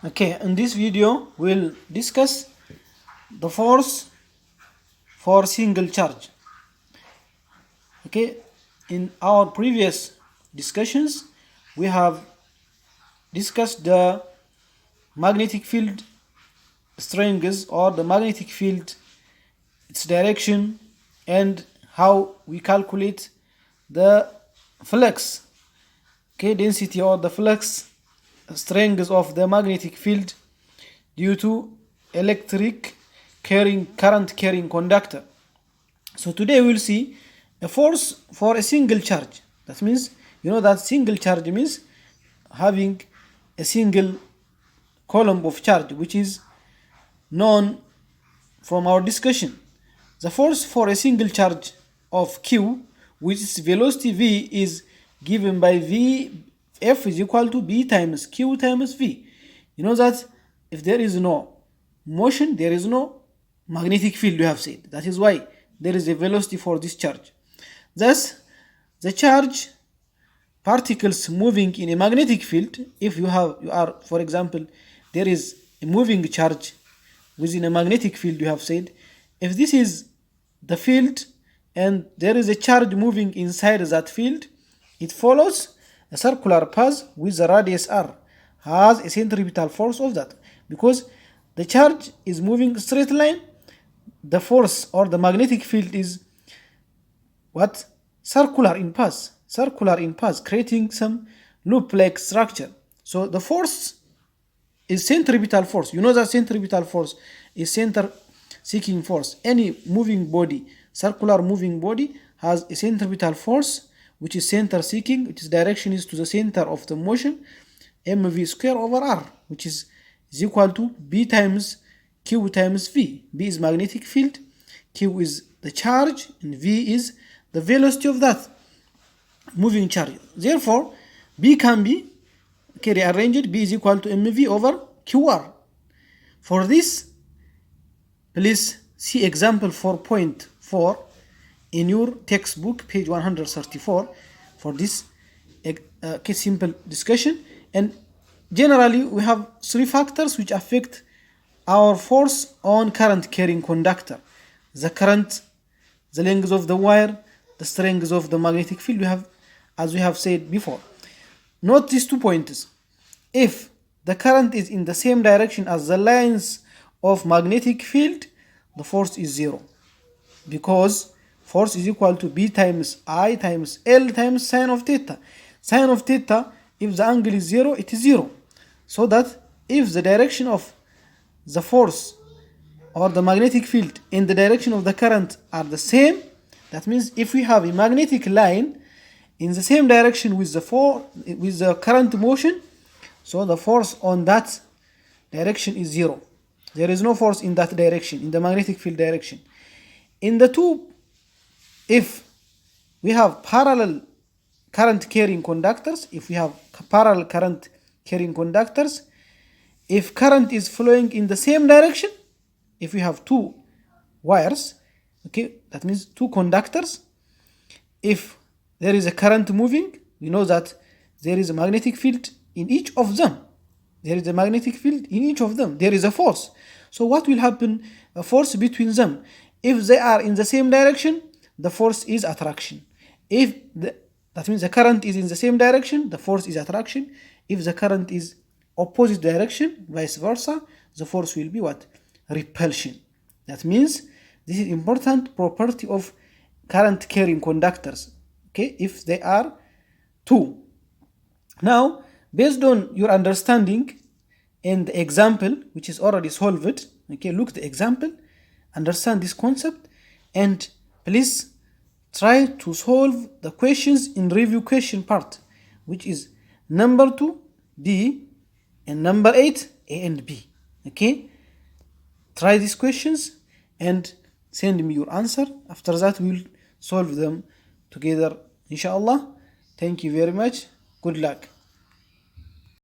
Okay, in this video we'll discuss the force for single charge. Okay, in our previous discussions we have discussed the magnetic field strengths or the magnetic field, its direction, and how we calculate the flux, okay, density or the flux strength of the magnetic field due to electric current carrying conductor. So today we'll see a force for a single charge. That means, you know that single charge means having a single column of charge, which is known from our discussion. The force for a single charge of Q, which is velocity V, is given by F is equal to B times Q times V. You know that if there is no motion, there is no magnetic field, we have said. That is why there is a velocity for this charge. Thus, the charge particles moving in a magnetic field, if you are, for example, there is a moving charge within a magnetic field, you have said, if this is the field and there is a charge moving inside that field, it follows a circular path with the radius r, has a centripetal force of that. Because the charge is moving straight line, the force or the magnetic field is what? Circular in path, creating some loop-like structure. So the force is centripetal force. You know that centripetal force is center seeking force. Any moving body, circular moving body, has a centripetal force which is center seeking, its direction is to the center of the motion, mv square over r, which is equal to B times Q times V. B is magnetic field, Q is the charge, and V is the velocity of that moving charge. Therefore, B can be rearranged. B is equal to mv over qr. For this, please see example 4.4 in your textbook, page 134, for this simple discussion. And generally, we have three factors which affect our force on current carrying conductor: the current, the length of the wire, the strength of the magnetic field. We have, as we have said before. Note these 2 points. If the current is in the same direction as the lines of magnetic field, the force is zero, because force is equal to B times I times L times sine of theta. Sine of theta, if the angle is zero, it is zero. So that if the direction of the force or the magnetic field in the direction of the current are the same, that means if we have a magnetic line in the same direction with the current motion, so the force on that direction is zero. There is no force in that direction, in the magnetic field direction. In the two, if we have parallel current carrying conductors, if current is flowing in the same direction, if we have two wires, okay, that means two conductors, if there is a current moving, we know that there is a magnetic field in each of them. There is a force. So what will happen? A force between them. If they are in the same direction, the force is attraction. That means the current is in the same direction, the force is attraction. If the current is opposite direction, vice versa, the force will be what? Repulsion. That means this is important property of current carrying conductors. Okay, if they are two. Now, based on your understanding and the example which is already solved, okay, look the example, understand this concept, and please try to solve the questions in review question part, which is number 2, D, and number 8, A and B. Okay, try these questions and send me your answer. After that, we'll solve them together, inshallah. Thank you very much. Good luck.